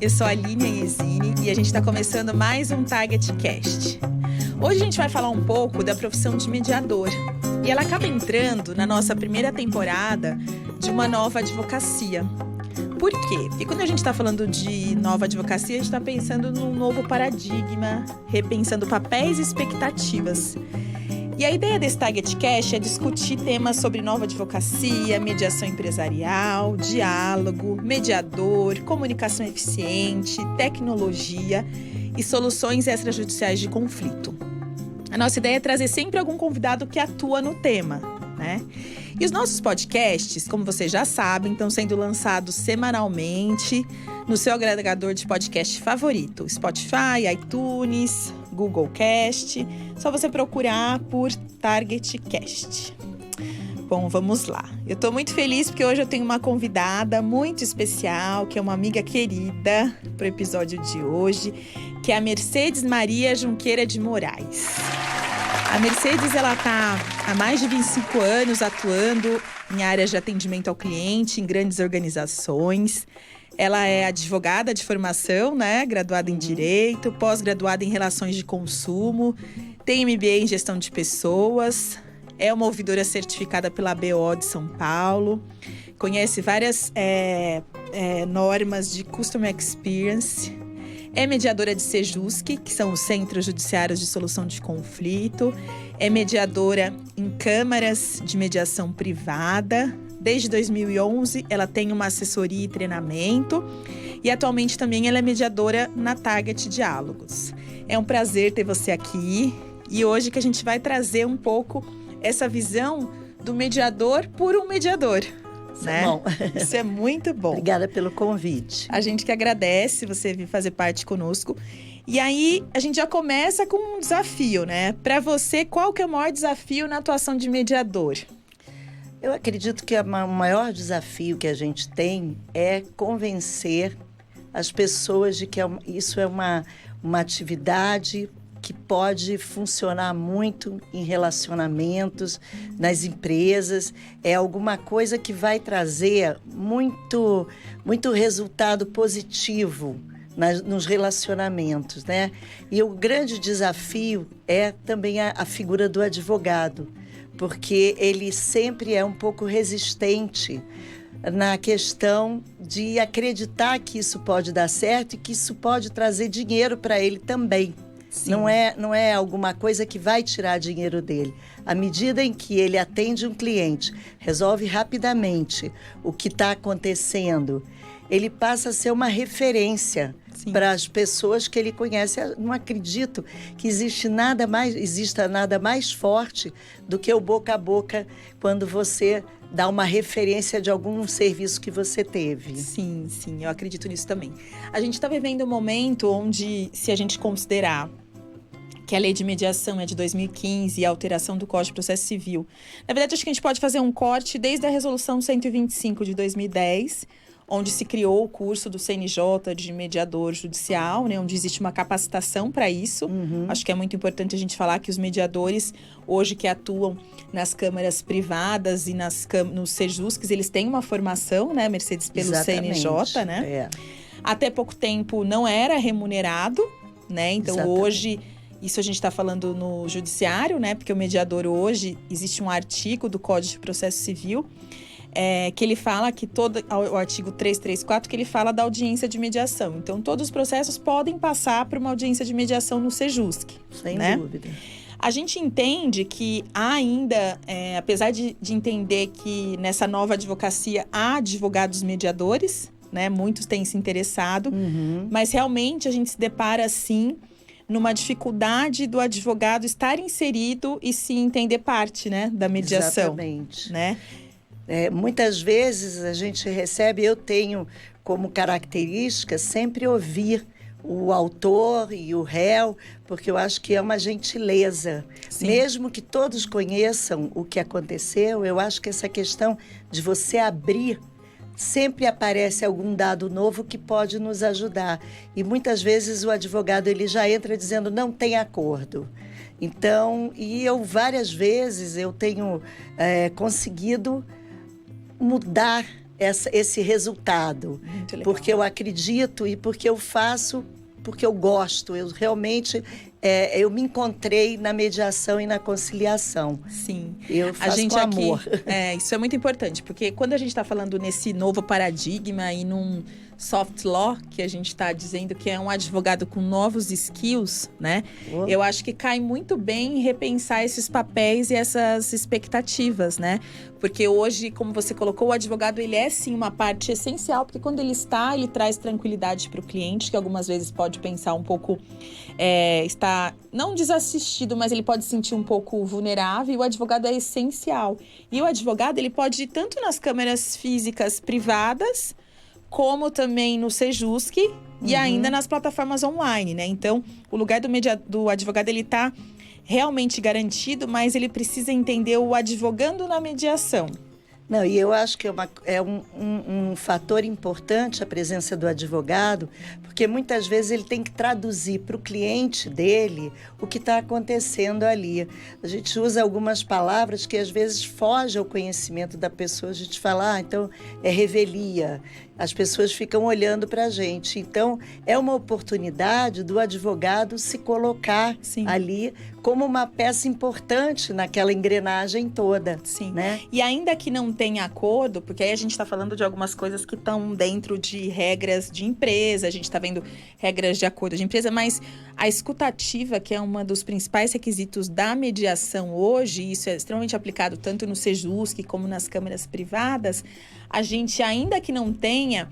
eu sou a Aline Iesini e a gente está começando mais um Target Cast. Hoje a gente vai falar um pouco da profissão de mediador. E ela acaba entrando na nossa primeira temporada de uma nova advocacia. Por quê? Porque quando a gente está falando de nova advocacia, a gente está pensando num novo paradigma, repensando papéis e expectativas. E a ideia desse Target Cast é discutir temas sobre nova advocacia, mediação empresarial, diálogo, mediador, comunicação eficiente, tecnologia e soluções extrajudiciais de conflito. A nossa ideia é trazer sempre algum convidado que atua no tema, né? E os nossos podcasts, como vocês já sabem, estão sendo lançados semanalmente no seu agregador de podcast favorito. Spotify, iTunes, Google Cast. Só você procurar por Target Cast. Bom, vamos lá. Eu tô muito feliz porque hoje eu tenho uma convidada muito especial, que é uma amiga querida pro episódio de hoje, que é a Mercedes Maria Junqueira de Moraes. A Mercedes, ela tá há mais de 25 anos atuando em áreas de atendimento ao cliente, em grandes organizações. Ela é advogada de formação, né? Graduada em Direito, pós-graduada em Relações de Consumo, tem MBA em Gestão de Pessoas, é uma ouvidora certificada pela BO de São Paulo, conhece várias normas de Customer Experience, é mediadora de Sejusc, que são os Centros Judiciários de Solução de Conflito, é mediadora em câmaras de mediação privada. Desde 2011, ela tem uma assessoria e treinamento e atualmente também ela é mediadora na Target Diálogos. É um prazer ter você aqui e hoje que a gente vai trazer um pouco essa visão do mediador por um mediador. Isso né? é bom. Isso é muito bom. Obrigada pelo convite. A gente que agradece você vir fazer parte conosco. E aí, a gente já começa com um desafio, né? Para você, qual que é o maior desafio na atuação de mediador? Eu acredito que o maior desafio que a gente tem é convencer as pessoas de que isso é uma atividade que pode funcionar muito em relacionamentos, nas empresas. É alguma coisa que vai trazer muito resultado positivo nos relacionamentos, né? E o grande desafio é também a figura do advogado, porque ele sempre é um pouco resistente na questão de acreditar que isso pode dar certo e que isso pode trazer dinheiro para ele também. Sim. Não é alguma coisa que vai tirar dinheiro dele. À medida em que ele atende um cliente, resolve rapidamente o que está acontecendo, ele passa a ser uma referência para as pessoas que ele conhece. Eu não acredito que exista nada mais forte do que o boca a boca quando você dá uma referência de algum serviço que você teve. Sim, eu acredito nisso também. A gente está vivendo um momento onde, se a gente considerar que a lei de mediação é de 2015 e a alteração do Código de Processo Civil, na verdade, acho que a gente pode fazer um corte desde a Resolução 125 de 2010, onde se criou o curso do CNJ de mediador judicial, né, onde existe uma capacitação para isso. Acho que é muito importante a gente falar que os mediadores, hoje que atuam nas câmaras privadas e nos Sejuscs, eles têm uma formação, né, Mercedes, pelo Exatamente. CNJ, né? É. Até pouco tempo não era remunerado, né? Então, Exatamente. Hoje, isso a gente está falando no judiciário, né? Porque o mediador hoje, existe um artigo do Código de Processo Civil, que ele fala que o artigo 334, que ele fala da audiência de mediação. Então, todos os processos podem passar para uma audiência de mediação no Sejusc. Sem né? dúvida. A gente entende que há ainda, apesar de entender que nessa nova advocacia há advogados mediadores, né? Muitos têm se interessado, mas realmente a gente se depara, sim, numa dificuldade do advogado estar inserido e se entender parte, né, da mediação. Exatamente. Né? Muitas vezes a gente recebe, eu tenho como característica sempre ouvir o autor e o réu, porque eu acho que é uma gentileza. Sim. Mesmo que todos conheçam o que aconteceu, eu acho que essa questão de você abrir, sempre aparece algum dado novo que pode nos ajudar. E muitas vezes o advogado ele já entra dizendo não tem acordo. Então, várias vezes eu tenho conseguido mudar esse resultado. Muito legal. Porque eu acredito e porque eu faço, porque eu gosto. Eu realmente eu me encontrei na mediação e na conciliação. Sim. Eu faço A gente com amor. aqui, isso é muito importante, porque quando a gente está falando nesse novo paradigma e num soft law, que a gente está dizendo que é um advogado com novos skills, né? Oh. Eu acho que cai muito bem repensar esses papéis e essas expectativas, né? Porque hoje, como você colocou, o advogado, ele é sim uma parte essencial, porque quando ele traz tranquilidade para o cliente, que algumas vezes pode pensar um pouco, está não desassistido, mas ele pode se sentir um pouco vulnerável, e o advogado é essencial. E o advogado, ele pode ir tanto nas câmeras físicas privadas, como também no Sejusc e ainda nas plataformas online, né? Então, o lugar do advogado, ele tá realmente garantido, mas ele precisa entender o advogando na mediação. Não, e eu acho que é um fator importante a presença do advogado, porque muitas vezes ele tem que traduzir para o cliente dele o que está acontecendo ali. A gente usa algumas palavras que às vezes fogem ao conhecimento da pessoa. A gente fala, então é revelia. As pessoas ficam olhando para a gente. Então, é uma oportunidade do advogado se colocar Sim. ali como uma peça importante naquela engrenagem toda. Sim. Né? E ainda que não tenha acordo, porque aí a gente está falando de algumas coisas que estão dentro de regras de empresa, a gente está vendo regras de acordo de empresa, mas a escutativa, que é um dos principais requisitos da mediação hoje, e isso é extremamente aplicado tanto no Sejusc como nas câmeras privadas, a gente, ainda que não tenha,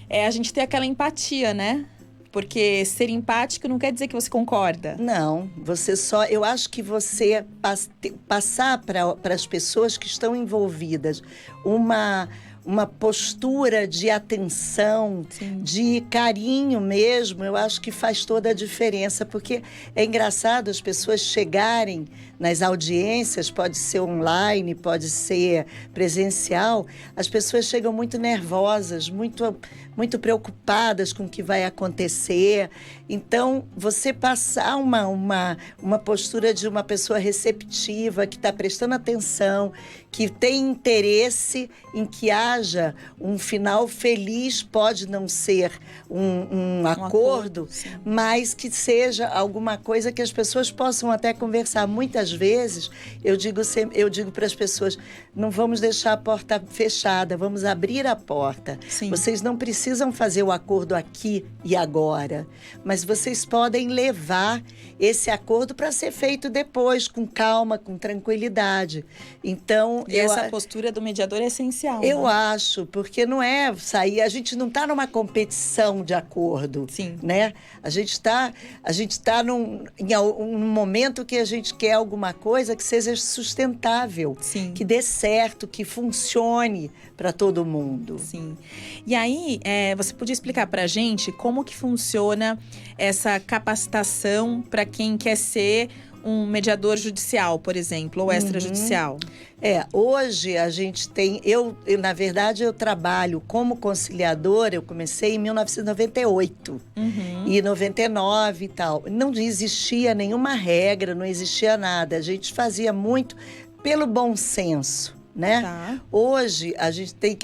a gente tem aquela empatia, né? Porque ser empático não quer dizer que você concorda. Não, eu acho que você passar para as pessoas que estão envolvidas uma postura de atenção, Sim. de carinho mesmo, eu acho que faz toda a diferença, porque é engraçado as pessoas chegarem nas audiências, pode ser online, pode ser presencial, as pessoas chegam muito nervosas, muito preocupadas com o que vai acontecer. Então, você passar uma postura de uma pessoa receptiva, que está prestando atenção, que tem interesse em que haja um final feliz, pode não ser um acordo, mas que seja alguma coisa que as pessoas possam até conversar. Muitas vezes, eu digo para as pessoas, não vamos deixar a porta fechada, vamos abrir a porta. Sim. Vocês não precisam fazer o acordo aqui e agora, mas vocês podem levar esse acordo para ser feito depois, com calma, com tranquilidade. Então, E essa postura do mediador é essencial. Eu né? acho, porque não é sair, a gente não está numa competição de acordo, Sim. né? A gente tá em um momento que a gente quer alguma coisa que seja sustentável, Sim. que dê certo, que funcione para todo mundo. Sim. E aí, você podia explicar para a gente como que funciona essa capacitação para quem quer ser um mediador judicial, por exemplo, ou extrajudicial? Hoje a gente tem... na verdade, eu trabalho como conciliadora, eu comecei em 1998 e 99 e tal. Não existia nenhuma regra, não existia nada. A gente fazia muito pelo bom senso. Né? Tá. Hoje,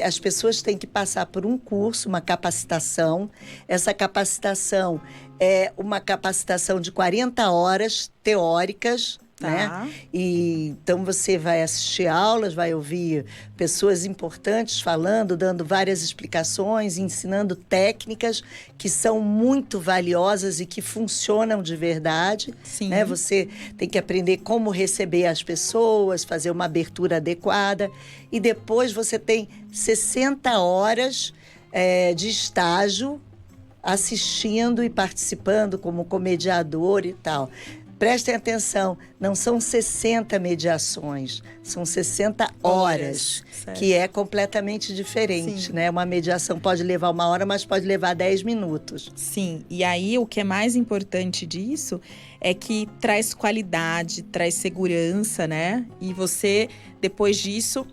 as pessoas têm que passar por um curso, uma capacitação. Essa capacitação é uma capacitação de 40 horas teóricas, Tá. né? E então você vai assistir aulas, vai ouvir pessoas importantes falando, dando várias explicações, ensinando técnicas que são muito valiosas e que funcionam de verdade. Sim. Né? Você tem que aprender como receber as pessoas, fazer uma abertura adequada. E depois você tem 60 horas de estágio assistindo e participando como comediador e tal. Prestem atenção, não são 60 mediações, são 60 horas, que é completamente diferente, Sim. né? Uma mediação pode levar 1 hora, mas pode levar 10 minutos. Sim, e aí o que é mais importante disso é que traz qualidade, traz segurança, né? E você, depois disso,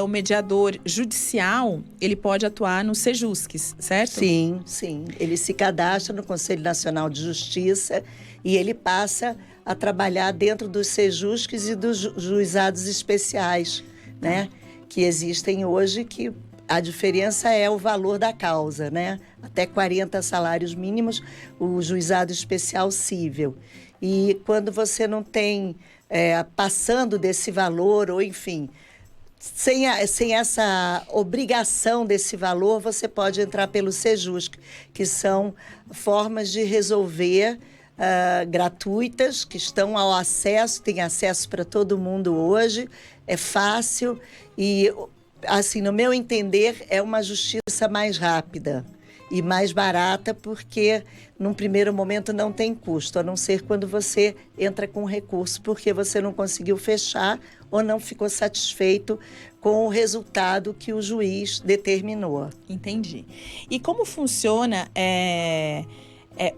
o mediador judicial, ele pode atuar nos Sejuscs, certo? Sim, sim. Ele se cadastra no Conselho Nacional de Justiça e ele passa a trabalhar dentro dos Sejuscs e dos juizados especiais, né? Que existem hoje, que A diferença é o valor da causa, né? Até 40 salários mínimos, o juizado especial cível. E quando você não tem, passando desse valor, ou enfim, sem essa obrigação desse valor, você pode entrar pelo Sejusc, que são formas de resolver gratuitas, que estão ao acesso, tem acesso para todo mundo hoje, é fácil e, assim, no meu entender, é uma justiça mais rápida e mais barata, porque num primeiro momento não tem custo, a não ser quando você entra com recurso, porque você não conseguiu fechar ou não ficou satisfeito com o resultado que o juiz determinou. Entendi. E como funciona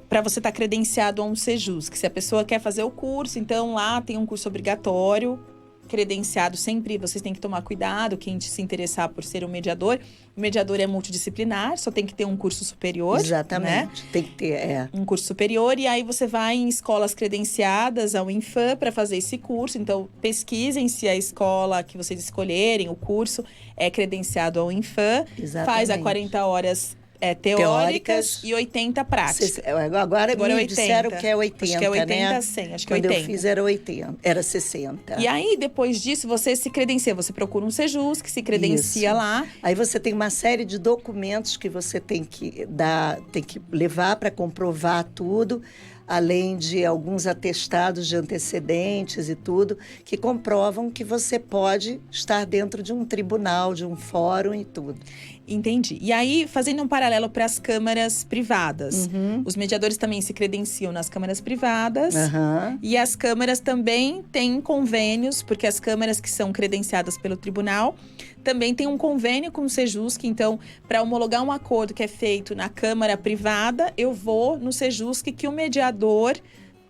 para você estar credenciado a um Sejusc? Se a pessoa quer fazer o curso, então lá tem um curso obrigatório, credenciado sempre, vocês têm que tomar cuidado, quem se interessar por ser um mediador. O mediador é multidisciplinar, só tem que ter um curso superior. Exatamente, né? Tem que ter, um curso superior, e aí você vai em escolas credenciadas ao Infam para fazer esse curso. Então, pesquisem se a escola que vocês escolherem, o curso, é credenciado ao Infam. Exatamente. Faz a 40 horas teóricas e 80 práticas. Agora me 80. disseram que é 80, acho que é 80, né? 100, acho que é Quando 80. eu fiz era 80, era 60. E aí, depois disso, você se credencia. Você procura um Sejusc, se credencia Isso. lá. Aí você tem uma série de documentos que você tem que levar para comprovar tudo, além de alguns atestados de antecedentes e tudo, que comprovam que você pode estar dentro de um tribunal, de um fórum e tudo. Entendi. E aí, fazendo um paralelo para as câmaras privadas. Os mediadores também se credenciam nas câmaras privadas. E as câmaras também têm convênios, porque as câmaras que são credenciadas pelo tribunal também têm um convênio com o Sejusc. Então, para homologar um acordo que é feito na câmara privada, eu vou no Sejusc que o mediador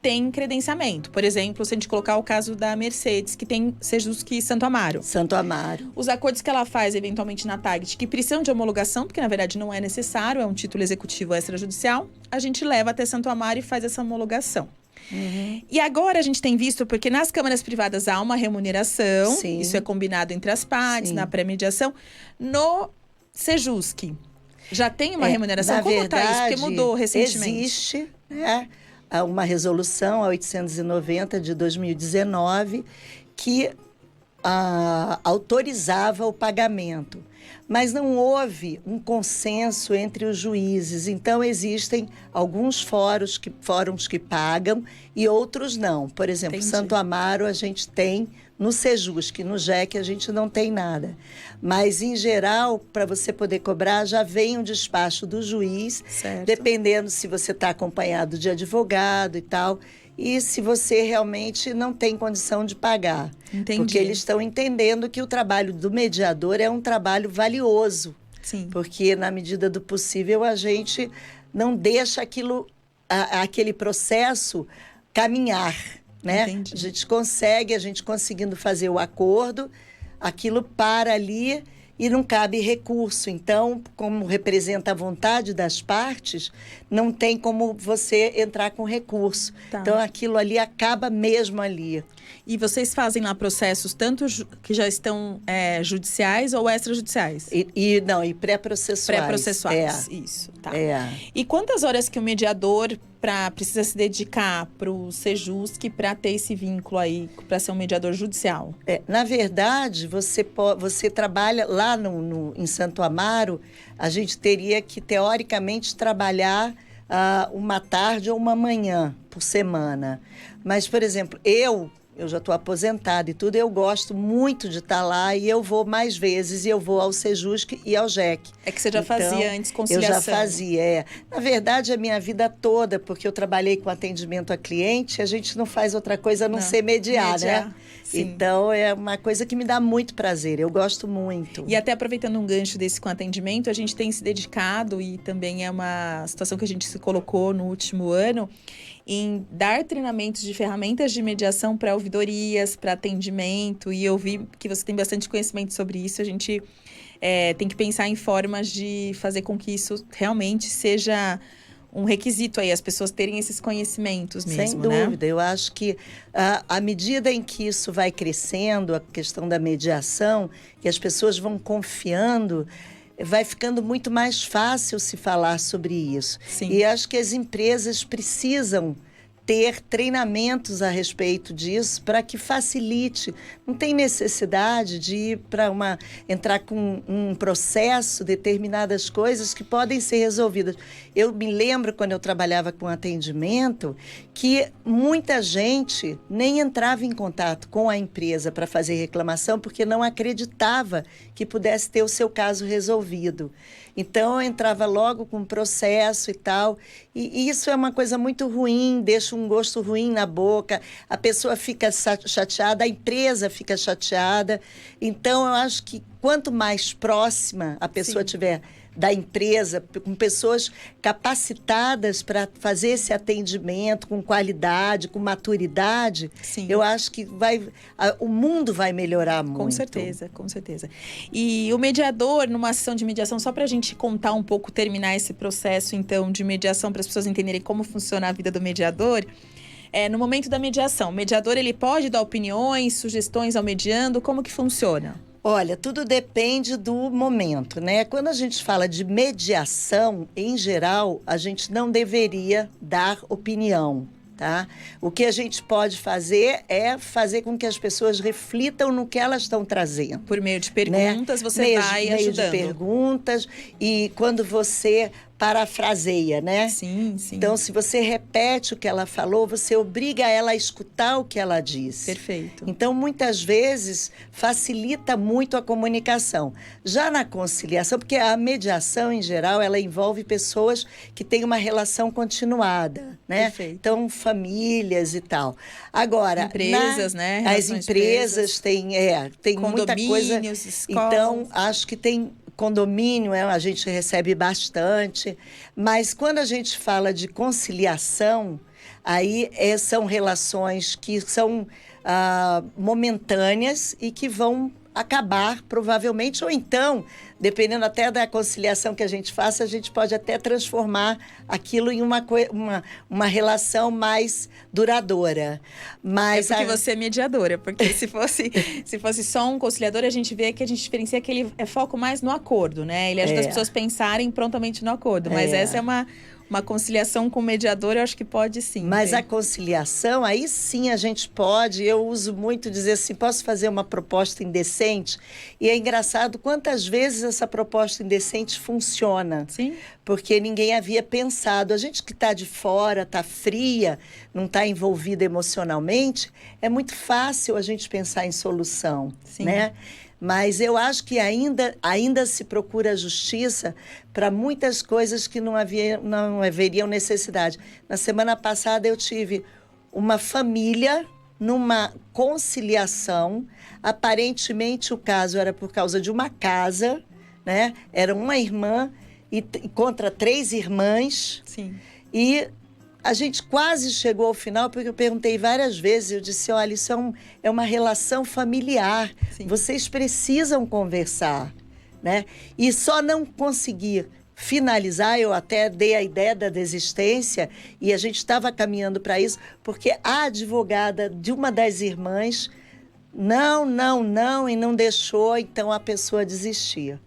tem credenciamento. Por exemplo, se a gente colocar o caso da Mercedes, que tem Sejusc Santo Amaro. Santo Amaro. Os acordos que ela faz, eventualmente, na Target, que precisam de homologação, porque, na verdade, não é necessário, é um título executivo extrajudicial, a gente leva até Santo Amaro e faz essa homologação. E agora a gente tem visto, porque nas câmaras privadas há uma remuneração, Sim. Isso é combinado entre as partes, Sim. na pré-mediação. No Sejusc, já tem uma remuneração? Como está isso? Porque mudou recentemente. Existe, né? Há uma resolução, a 890 de 2019, que autorizava o pagamento. Mas não houve um consenso entre os juízes. Então, existem alguns fóruns que pagam e outros não. Por exemplo, Entendi. Santo Amaro a gente tem no Sejusc, no JEC a gente não tem nada. Mas, em geral, para você poder cobrar, já vem um despacho do juiz, Certo. dependendo se você está acompanhado de advogado e tal, e se você realmente não tem condição de pagar. Entendi. Porque eles estão entendendo que o trabalho do mediador é um trabalho valioso. Sim. Porque, na medida do possível, a gente não deixa aquele processo caminhar, né? Entendi. A gente conseguindo fazer o acordo, aquilo para ali e não cabe recurso. Então, como representa a vontade das partes, não tem como você entrar com recurso. Tá. Então, aquilo ali acaba mesmo ali. E vocês fazem lá processos tanto que já estão judiciais ou extrajudiciais? E pré-processuais. Pré-processuais, isso. Tá. É. E quantas horas que o mediador precisa se dedicar para o Sejusc para ter esse vínculo aí, para ser um mediador judicial? Na verdade, você trabalha lá em Santo Amaro, a gente teria que, teoricamente, trabalhar uma tarde ou uma manhã por semana. Mas, por exemplo, eu já estou aposentada e tudo, eu gosto muito de estar lá e eu vou mais vezes, e eu vou ao Sejusc e ao JEC. É que você já fazia antes conciliação. Eu já fazia, Na verdade, a minha vida toda, porque eu trabalhei com atendimento a cliente, a gente não faz outra coisa a não ser mediar, né? Sim. Então, é uma coisa que me dá muito prazer, eu gosto muito. E até aproveitando um gancho desse com atendimento, a gente tem se dedicado, e também é uma situação que a gente se colocou no último ano, em dar treinamentos de ferramentas de mediação para ouvidorias, para atendimento. E eu vi que você tem bastante conhecimento sobre isso. A gente tem que pensar em formas de fazer com que isso realmente seja um requisito aí, as pessoas terem esses conhecimentos mesmo, Sem dúvida, eu acho que à medida em que isso vai crescendo, a questão da mediação, que as pessoas vão confiando, vai ficando muito mais fácil se falar sobre isso. Sim. E acho que as empresas precisam ter treinamentos a respeito disso para que facilite. Não tem necessidade de ir entrar com um processo, determinadas coisas que podem ser resolvidas. Eu me lembro, quando eu trabalhava com atendimento, que muita gente nem entrava em contato com a empresa para fazer reclamação porque não acreditava que pudesse ter o seu caso resolvido. Então, eu entrava logo com processo e tal. E isso é uma coisa muito ruim, deixa um gosto ruim na boca. A pessoa fica chateada, a empresa fica chateada. Então, eu acho que quanto mais próxima a pessoa tiver da empresa, com pessoas capacitadas para fazer esse atendimento com qualidade, com maturidade, Sim. eu acho que o mundo vai melhorar muito. Com certeza, com certeza. E o mediador, numa ação de mediação, só para a gente contar um pouco, terminar esse processo, então, de mediação, para as pessoas entenderem como funciona a vida do mediador, no momento da mediação, o mediador, ele pode dar opiniões, sugestões ao mediando, como que funciona? Olha, tudo depende do momento, né? Quando a gente fala de mediação, em geral, a gente não deveria dar opinião, tá? O que a gente pode fazer é fazer com que as pessoas reflitam no que elas estão trazendo. Por meio de perguntas, né? você vai ajudando. Meio de perguntas, e quando você parafraseia, né? Sim, sim. Então, se você repete o que ela falou, você obriga ela a escutar o que ela disse. Perfeito. Então, muitas vezes, facilita muito a comunicação. Já na conciliação, porque a mediação, em geral, ela envolve pessoas que têm uma relação continuada, né? Perfeito. Então, famílias e tal. Agora, empresas, né? As empresas têm muita coisa. Escolas. Então, acho que tem condomínio, a gente recebe bastante, mas quando a gente fala de conciliação, aí são relações que são momentâneas e que vão acabar, provavelmente, ou então, dependendo até da conciliação que a gente faça, a gente pode até transformar aquilo em uma relação mais duradoura. Mas porque você é mediadora, porque se fosse só um conciliador, a gente vê que a gente diferencia que ele é foco mais no acordo, né? Ele ajuda as pessoas a pensarem prontamente no acordo, mas essa é uma conciliação com o mediador, eu acho que pode sim. Mas a conciliação, aí sim a gente pode, eu uso muito dizer assim, posso fazer uma proposta indecente? E é engraçado quantas vezes essa proposta indecente funciona. Sim. Porque ninguém havia pensado. A gente que está de fora, está fria, não está envolvida emocionalmente, é muito fácil a gente pensar em solução, sim. né? Mas eu acho que ainda se procura justiça para muitas coisas que não haveriam necessidade. Na semana passada eu tive uma família numa conciliação. Aparentemente o caso era por causa de uma casa, né? Era uma irmã e contra 3 irmãs. Sim. E a gente quase chegou ao final, porque eu perguntei várias vezes, eu disse, olha, isso é uma relação familiar, sim. Vocês precisam conversar, né? E só não conseguir finalizar, eu até dei a ideia da desistência, e a gente estava caminhando para isso, porque a advogada de uma das irmãs, não, e não deixou, então a pessoa desistia.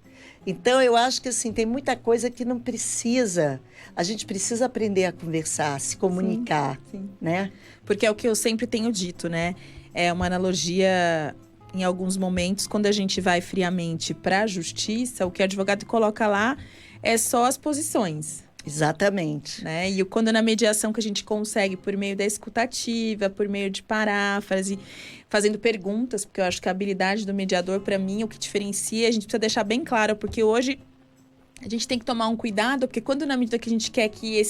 Então, eu acho que assim, tem muita coisa que não precisa. A gente precisa aprender a conversar, se comunicar, sim. né? Porque é o que eu sempre tenho dito, né? É uma analogia, em alguns momentos, quando a gente vai friamente para a justiça, o que o advogado coloca lá é só as posições. Exatamente. Né? E quando na mediação que a gente consegue, por meio da escutativa, por meio de paráfrase, fazendo perguntas, porque eu acho que a habilidade do mediador, para mim, o que diferencia, a gente precisa deixar bem claro, porque hoje a gente tem que tomar um cuidado, porque quando na medida que a gente quer que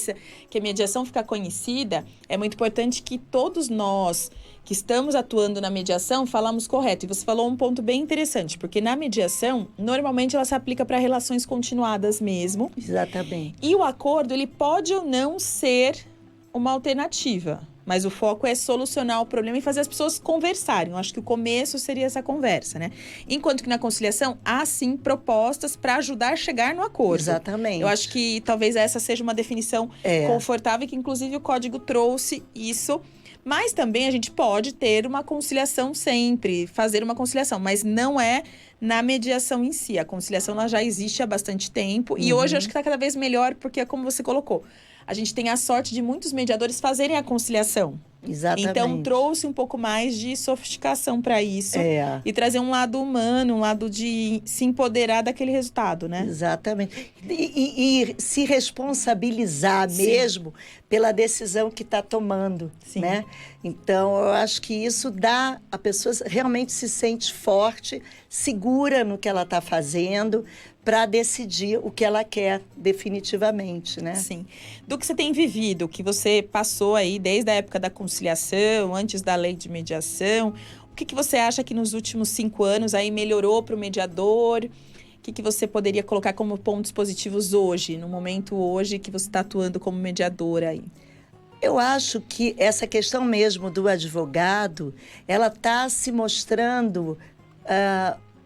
a mediação fique conhecida, é muito importante que todos nós que estamos atuando na mediação falamos correto. E você falou um ponto bem interessante, porque na mediação, normalmente ela se aplica para relações continuadas mesmo. Exatamente. E o acordo, ele pode ou não ser uma alternativa, mas o foco é solucionar o problema e fazer as pessoas conversarem. Eu acho que o começo seria essa conversa, né? Enquanto que na conciliação, há sim propostas para ajudar a chegar no acordo. Exatamente. Eu acho que talvez essa seja uma definição confortável, que inclusive o código trouxe isso. Mas também a gente pode ter uma conciliação sempre, fazer uma conciliação, mas não é na mediação em si. A conciliação ela já existe há bastante tempo e hoje eu acho que está cada vez melhor, porque é como você colocou. A gente tem a sorte de muitos mediadores fazerem a conciliação. Exatamente. Então, trouxe um pouco mais de sofisticação para isso. É. E trazer um lado humano, um lado de se empoderar daquele resultado, né? Exatamente. E se responsabilizar mesmo pela decisão que está tomando, né? Então, eu acho que isso dá... A pessoa realmente se sente forte, segura no que ela está fazendo, para decidir o que ela quer definitivamente, né? Sim. Do que você tem vivido, que você passou aí desde a época da conciliação, antes da lei de mediação, o que você acha que nos últimos 5 anos aí melhorou para o mediador? O que você poderia colocar como pontos positivos hoje, no momento hoje que você está atuando como mediadora aí? Eu acho que essa questão mesmo do advogado, ela está se mostrando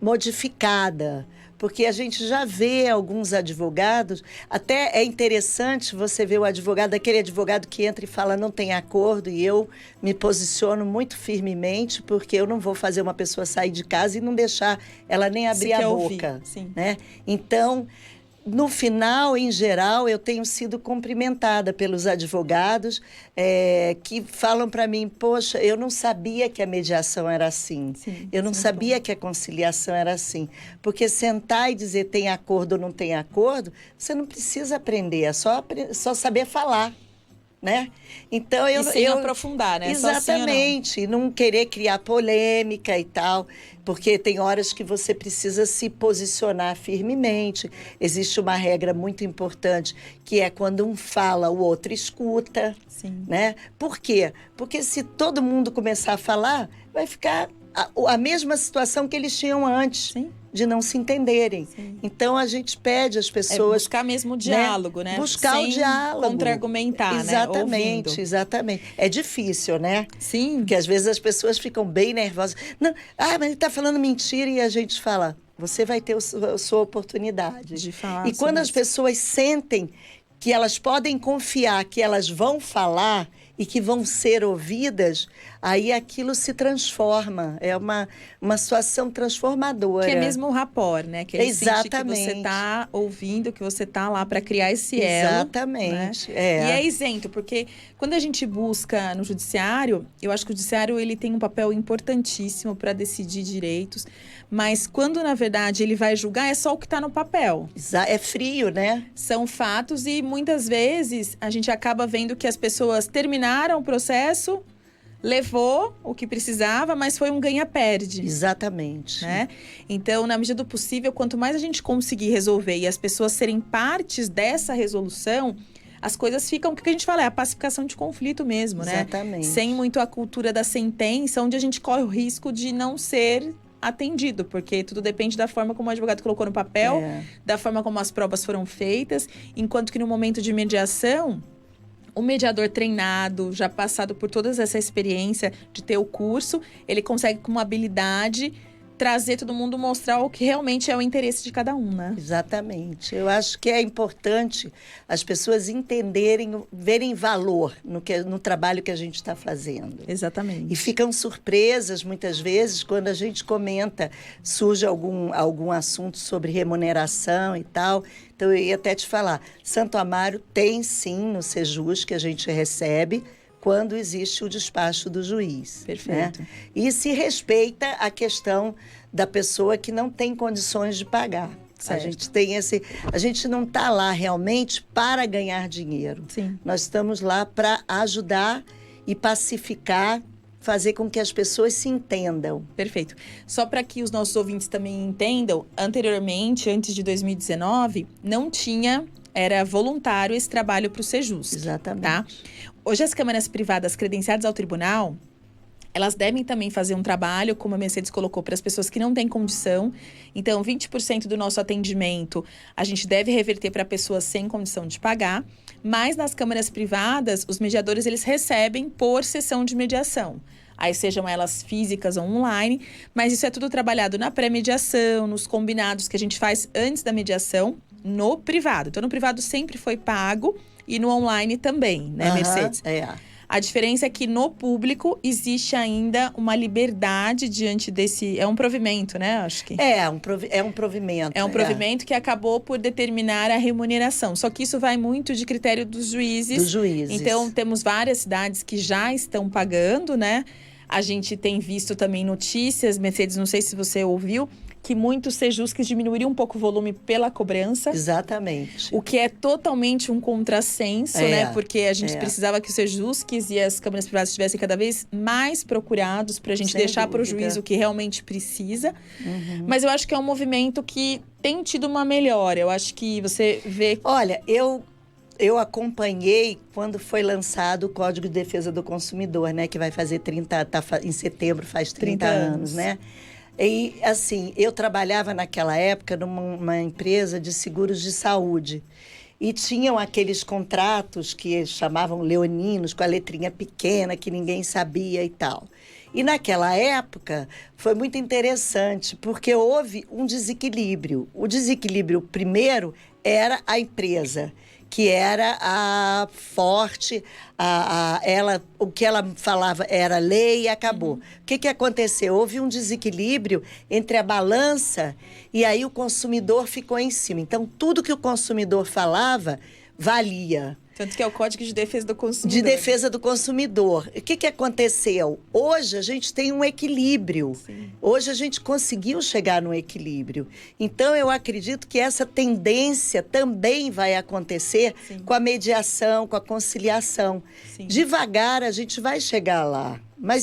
modificada. Porque a gente já vê alguns advogados, até é interessante você ver o advogado, aquele advogado que entra e fala não tem acordo, e eu me posiciono muito firmemente, porque eu não vou fazer uma pessoa sair de casa e não deixar ela nem abrir a boca. Né? Então, no final, em geral, eu tenho sido cumprimentada pelos advogados que falam para mim, poxa, eu não sabia que a mediação era assim. Eu não sabia que a conciliação era assim. Porque sentar e dizer tem acordo ou não tem acordo, você não precisa aprender, é só saber falar. Né? Então, sem aprofundar, né? Exatamente, não querer criar polêmica e tal, porque tem horas que você precisa se posicionar firmemente. Existe uma regra muito importante, que é quando um fala, o outro escuta. Né? Por quê? Porque se todo mundo começar a falar, vai ficar a mesma situação que eles tinham antes. De não se entenderem. Então, a gente pede às pessoas... buscar mesmo o diálogo, né? Buscar o diálogo. Contra-argumentar, exatamente, né? Exatamente. É difícil, né? Sim. Porque às vezes as pessoas ficam bem nervosas. Não, mas ele está falando mentira, e a gente fala, você vai ter a sua oportunidade. De falar. E quando as pessoas sentem que elas podem confiar que elas vão falar e que vão ser ouvidas, aí aquilo se transforma. É uma situação transformadora. Que é mesmo o rapport, né? Que é exatamente. Que você está ouvindo, que você está lá para criar esse elo. Exatamente. Né? E é isento, porque quando a gente busca no judiciário, eu acho que o judiciário ele tem um papel importantíssimo para decidir direitos, mas quando, na verdade, ele vai julgar, é só o que está no papel. É frio, né? São fatos e, muitas vezes, a gente acaba vendo que as pessoas terminaram o processo, levou o que precisava, mas foi um ganha-perde. Exatamente. Né? Então, na medida do possível, quanto mais a gente conseguir resolver e as pessoas serem partes dessa resolução, as coisas ficam, o que a gente fala, é a pacificação de conflito mesmo, né? Exatamente. Sem muito a cultura da sentença, onde a gente corre o risco de não ser atendido, porque tudo depende da forma como o advogado colocou no papel, da forma como as provas foram feitas, enquanto que no momento de mediação, o mediador treinado, já passado por toda essa experiência de ter o curso, ele consegue com uma habilidade trazer todo mundo, mostrar o que realmente é o interesse de cada um, né? Exatamente. Eu acho que é importante as pessoas entenderem, verem valor no trabalho que a gente está fazendo. Exatamente. E ficam surpresas, muitas vezes, quando a gente comenta, surge algum assunto sobre remuneração e tal. Então, eu ia até te falar, Santo Amaro tem, sim, no Sejus, que a gente recebe, quando existe o despacho do juiz. Perfeito. Né? E se respeita a questão da pessoa que não tem condições de pagar. Certo. A gente não está lá realmente para ganhar dinheiro. Sim. Nós estamos lá para ajudar e pacificar, fazer com que as pessoas se entendam. Perfeito. Só para que os nossos ouvintes também entendam, anteriormente, antes de 2019, não tinha, era voluntário esse trabalho para o Sejus. Exatamente. Tá? Hoje as câmaras privadas credenciadas ao tribunal, elas devem também fazer um trabalho, como a Mercedes colocou, para as pessoas que não têm condição. Então, 20% do nosso atendimento a gente deve reverter para pessoas sem condição de pagar. Mas nas câmaras privadas, os mediadores eles recebem por sessão de mediação. Aí sejam elas físicas ou online, mas isso é tudo trabalhado na pré-mediação, nos combinados que a gente faz antes da mediação, no privado. Então, no privado sempre foi pago e no online também, né, Mercedes? A diferença é que no público existe ainda uma liberdade diante desse... É um provimento, né? Acho que... É um provimento. É um provimento que acabou por determinar a remuneração. Só que isso vai muito de critério dos juízes. Dos juízes. Então, temos várias cidades que já estão pagando, né? A gente tem visto também notícias, Mercedes, não sei se você ouviu, que muitos Sejuscs diminuiriam um pouco o volume pela cobrança. Exatamente. O que é totalmente um contrassenso, né? Porque a gente precisava que os Sejuscs e as câmaras privadas estivessem cada vez mais procurados para a gente deixar para o juiz o que realmente precisa. Mas eu acho que é um movimento que tem tido uma melhora. Eu acho que você vê... Olha, eu acompanhei quando foi lançado o Código de Defesa do Consumidor, né? Que vai fazer em setembro faz 30 anos, né? E, assim, eu trabalhava naquela época numa empresa de seguros de saúde. E tinham aqueles contratos que eles chamavam leoninos, com a letrinha pequena, que ninguém sabia e tal. E naquela época foi muito interessante, porque houve um desequilíbrio. O desequilíbrio primeiro era a empresa, que era a forte, o que ela falava era lei e acabou. O que aconteceu? Houve um desequilíbrio entre a balança e aí o consumidor ficou em cima. Então, tudo que o consumidor falava valia. Tanto que é o Código de Defesa do Consumidor. De Defesa do Consumidor. O que aconteceu? Hoje a gente tem um equilíbrio. Sim. Hoje a gente conseguiu chegar no equilíbrio. Então, eu acredito que essa tendência também vai acontecer com a mediação, com a conciliação. Sim. Devagar a gente vai chegar lá, mas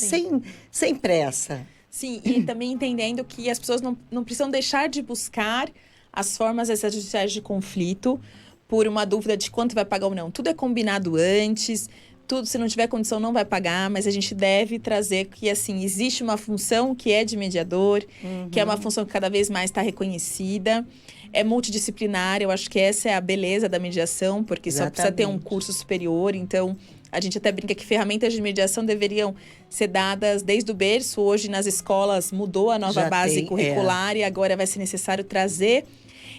sem pressa. Sim, e também entendendo que as pessoas não precisam deixar de buscar as formas extrajudiciais de conflito por uma dúvida de quanto vai pagar ou não. Tudo é combinado antes, tudo, se não tiver condição, não vai pagar, mas a gente deve trazer que, assim, existe uma função que é de mediador, que é uma função que cada vez mais está reconhecida, é multidisciplinar, eu acho que essa é a beleza da mediação, porque só precisa ter um curso superior, então... A gente até brinca que ferramentas de mediação deveriam ser dadas desde o berço. Hoje, nas escolas, mudou a nova base curricular e agora vai ser necessário trazer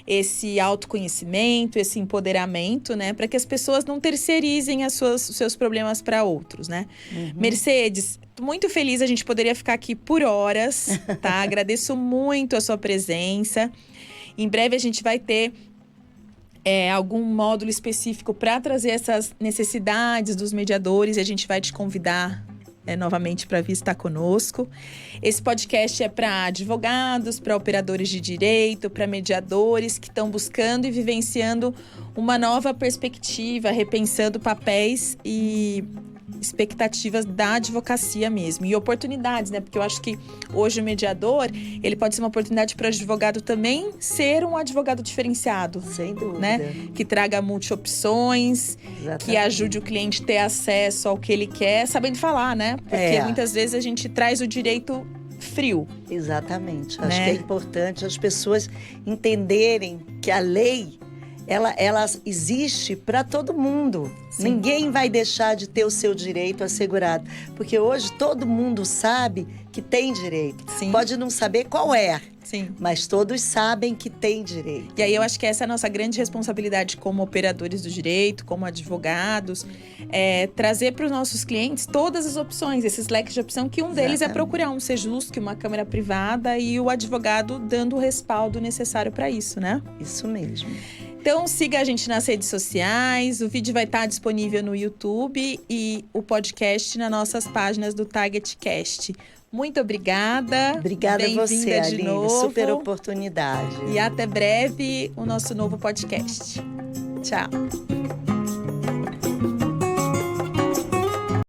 esse autoconhecimento, esse empoderamento, né? Para que as pessoas não terceirizem os seus problemas para outros, né? Mercedes, muito feliz, a gente poderia ficar aqui por horas, tá? Agradeço muito a sua presença. Em breve, a gente vai ter... algum módulo específico para trazer essas necessidades dos mediadores e a gente vai te convidar novamente para vir estar conosco. Esse podcast é para advogados, para operadores de direito, para mediadores que estão buscando e vivenciando uma nova perspectiva, repensando papéis e expectativas da advocacia mesmo. E oportunidades, né? Porque eu acho que hoje o mediador, ele pode ser uma oportunidade para o advogado também ser um advogado diferenciado. Sem dúvida. Né? Que traga multi-opções, que ajude o cliente a ter acesso ao que ele quer, sabendo falar, né? Porque muitas vezes a gente traz o direito frio. Exatamente. Acho que é importante as pessoas entenderem que a lei... Ela existe para todo mundo. Sim. Ninguém vai deixar de ter o seu direito assegurado. Porque hoje todo mundo sabe que tem direito. Sim. Pode não saber qual é, sim, mas todos sabem que tem direito. E aí eu acho que essa é a nossa grande responsabilidade como operadores do direito, como advogados, trazer para os nossos clientes todas as opções, esses leques de opção, que um deles é procurar um Sejusc, uma câmara privada e o advogado dando o respaldo necessário para isso, né? Isso mesmo. Então, siga a gente nas redes sociais, o vídeo vai estar disponível no YouTube e o podcast nas nossas páginas do Target Cast. Muito obrigada. Obrigada a você, Aline. Super oportunidade. E até breve o nosso novo podcast. Tchau.